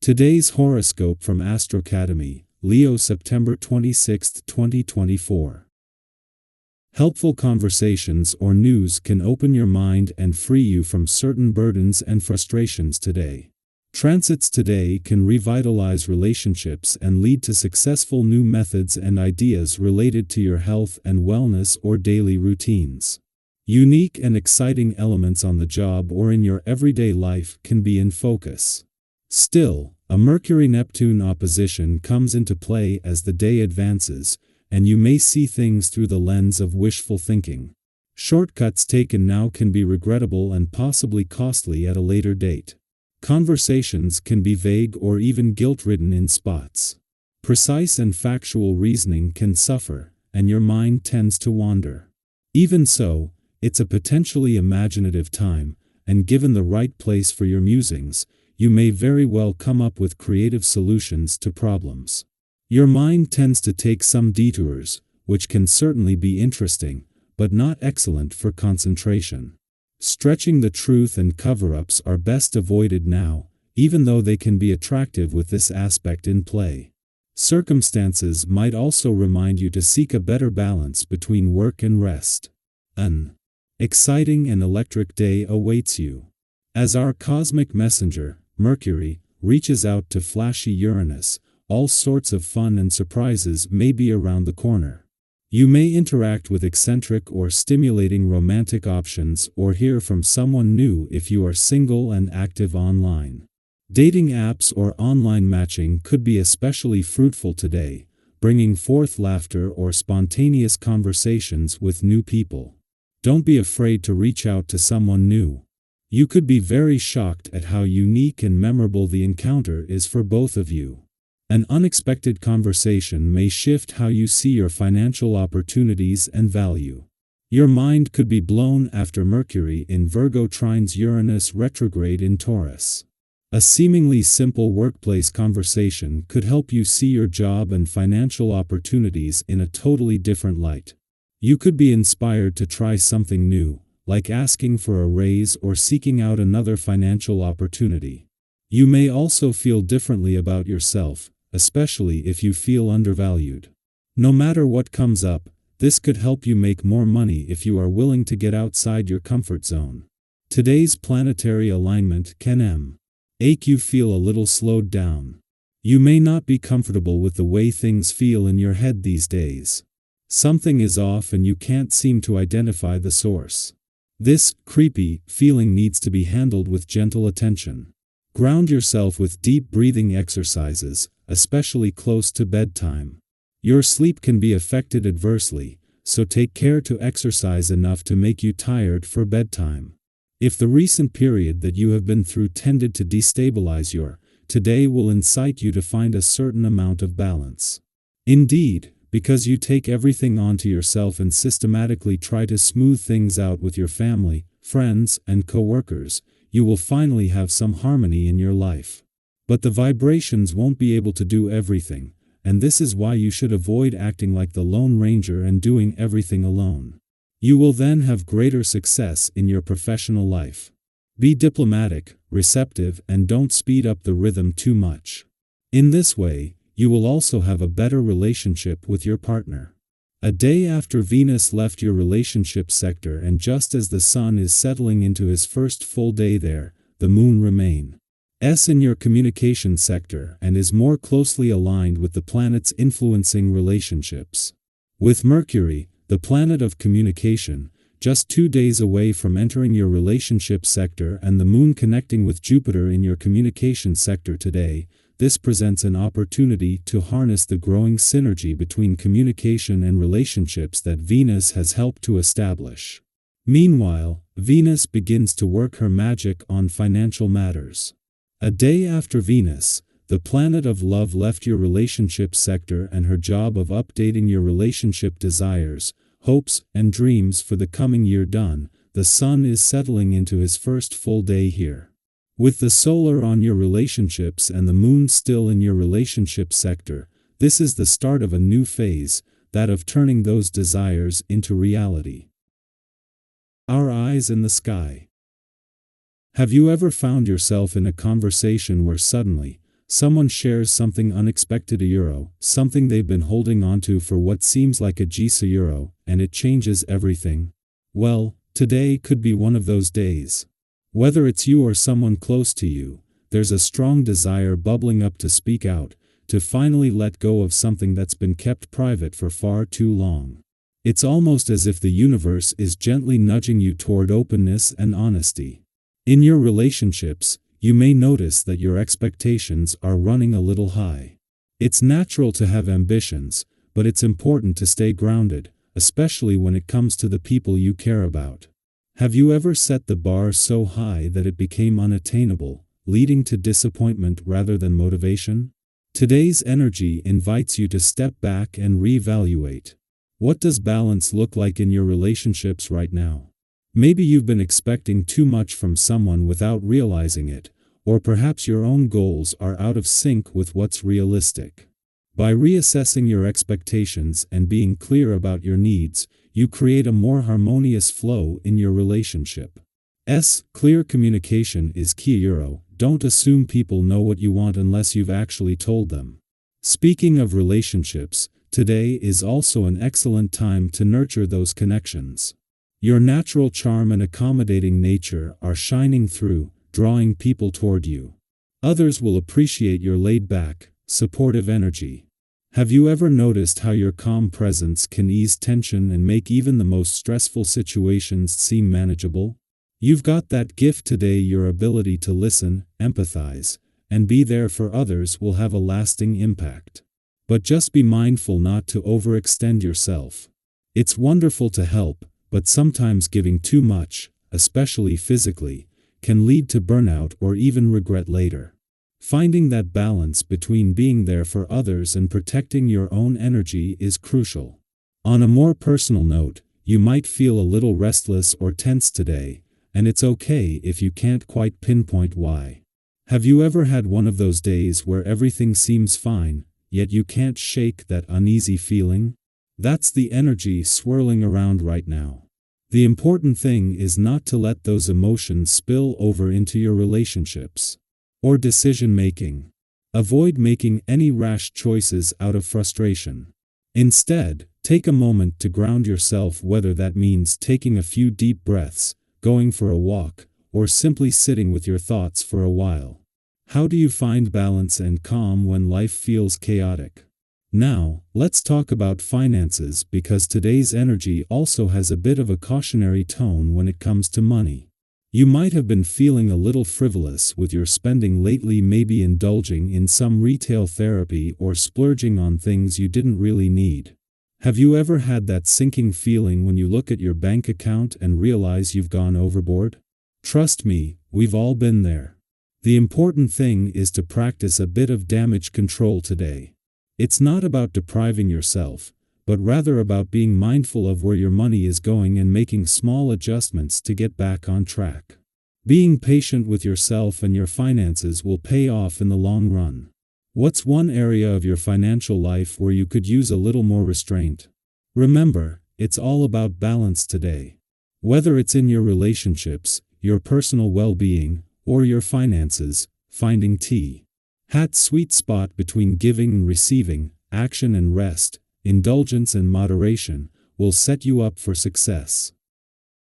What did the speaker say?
Today's horoscope from AstroCademy, Leo September 26, 2024. Helpful conversations or news can open your mind and free you from certain burdens and frustrations today. Transits today can revitalize relationships and lead to successful new methods and ideas related to your health and wellness or daily routines. Unique and exciting elements on the job or in your everyday life can be in focus. Still, a Mercury-Neptune opposition comes into play as the day advances, and you may see things through the lens of wishful thinking. Shortcuts taken now can be regrettable and possibly costly at a later date. Conversations can be vague or even guilt-ridden in spots. Precise and factual reasoning can suffer, and your mind tends to wander. Even so, it's a potentially imaginative time, and given the right place for your musings, you may very well come up with creative solutions to problems. Your mind tends to take some detours, which can certainly be interesting, but not excellent for concentration. Stretching the truth and cover-ups are best avoided now, even though they can be attractive with this aspect in play. Circumstances might also remind you to seek a better balance between work and rest. An exciting and electric day awaits you. As our cosmic messenger, Mercury, reaches out to flashy Uranus, all sorts of fun and surprises may be around the corner. You may interact with eccentric or stimulating romantic options or hear from someone new if you are single and active online. Dating apps or online matching could be especially fruitful today, bringing forth laughter or spontaneous conversations with new people. Don't be afraid to reach out to someone new. You could be very shocked at how unique and memorable the encounter is for both of you. An unexpected conversation may shift how you see your financial opportunities and value. Your mind could be blown after Mercury in Virgo trines Uranus retrograde in Taurus. A seemingly simple workplace conversation could help you see your job and financial opportunities in a totally different light. You could be inspired to try something new, like asking for a raise or seeking out another financial opportunity. You may also feel differently about yourself, especially if you feel undervalued. No matter what comes up, this could help you make more money if you are willing to get outside your comfort zone. Today's planetary alignment can make you feel a little slowed down. You may not be comfortable with the way things feel in your head these days. Something is off and you can't seem to identify the source. This creepy feeling needs to be handled with gentle attention. Ground yourself with deep breathing exercises, especially close to bedtime. Your sleep can be affected adversely, so take care to exercise enough to make you tired for bedtime. If the recent period that you have been through tended to destabilize your today will incite you to find a certain amount of balance. Indeed, because you take everything onto yourself and systematically try to smooth things out with your family, friends, and coworkers, you will finally have some harmony in your life. But the vibrations won't be able to do everything, and this is why you should avoid acting like the Lone Ranger and doing everything alone. You will then have greater success in your professional life. Be diplomatic, receptive, and don't speed up the rhythm too much. In this way, you will also have a better relationship with your partner. A day after Venus left your relationship sector and just as the Sun is settling into his first full day there, the Moon remains in your communication sector and is more closely aligned with the planets influencing relationships. With Mercury, the planet of communication, just 2 days away from entering your relationship sector and the Moon connecting with Jupiter in your communication sector today, this presents an opportunity to harness the growing synergy between communication and relationships that Venus has helped to establish. Meanwhile, Venus begins to work her magic on financial matters. A day after Venus, the planet of love left your relationship sector and her job of updating your relationship desires, hopes, and dreams for the coming year done, the Sun is settling into his first full day here. With the solar on your relationships and the Moon still in your relationship sector, this is the start of a new phase, that of turning those desires into reality. Our eyes in the sky. Have you ever found yourself in a conversation where suddenly, Someone shares something unexpected euro, something they've been holding onto for what seems like a Gisa euro, and it changes everything. Well, today could be one of those days. Whether it's you or someone close to you, there's a strong desire bubbling up to speak out, to finally let go of something that's been kept private for far too long. It's almost as if the universe is gently nudging you toward openness and honesty. In your relationships, you may notice that your expectations are running a little high. It's natural to have ambitions, but it's important to stay grounded, especially when it comes to the people you care about. Have you ever set the bar so high that it became unattainable, leading to disappointment rather than motivation? Today's energy invites you to step back and reevaluate. What does balance look like in your relationships right now? Maybe you've been expecting too much from someone without realizing it, or perhaps your own goals are out of sync with what's realistic. By reassessing your expectations and being clear about your needs, you create a more harmonious flow in your relationship. Clear communication is key euro. Don't assume people know what you want unless you've actually told them. Speaking of relationships, today is also an excellent time to nurture those connections. Your natural charm and accommodating nature are shining through, drawing people toward you. Others will appreciate your laid-back, supportive energy. Have you ever noticed how your calm presence can ease tension and make even the most stressful situations seem manageable? You've got that gift today. Your ability to listen, empathize, and be there for others will have a lasting impact. But just be mindful not to overextend yourself. It's wonderful to help, but sometimes giving too much, especially physically, can lead to burnout or even regret later. Finding that balance between being there for others and protecting your own energy is crucial. On a more personal note, you might feel a little restless or tense today, and it's okay if you can't quite pinpoint why. Have you ever had one of those days where everything seems fine, yet you can't shake that uneasy feeling? That's the energy swirling around right now. The important thing is not to let those emotions spill over into your relationships or decision-making. Avoid making any rash choices out of frustration. Instead, take a moment to ground yourself, whether that means taking a few deep breaths, going for a walk, or simply sitting with your thoughts for a while. How do you find balance and calm when life feels chaotic? Now, let's talk about finances, because today's energy also has a bit of a cautionary tone when it comes to money. You might have been feeling a little frivolous with your spending lately, maybe indulging in some retail therapy or splurging on things you didn't really need. Have you ever had that sinking feeling when you look at your bank account and realize you've gone overboard? Trust me, we've all been there. The important thing is to practice a bit of damage control today. It's not about depriving yourself, but rather about being mindful of where your money is going and making small adjustments to get back on track. Being patient with yourself and your finances will pay off in the long run. What's one area of your financial life where you could use a little more restraint? Remember, it's all about balance today. Whether it's in your relationships, your personal well-being, or your finances, finding Hat's sweet spot between giving and receiving, action and rest, indulgence and moderation, will set you up for success.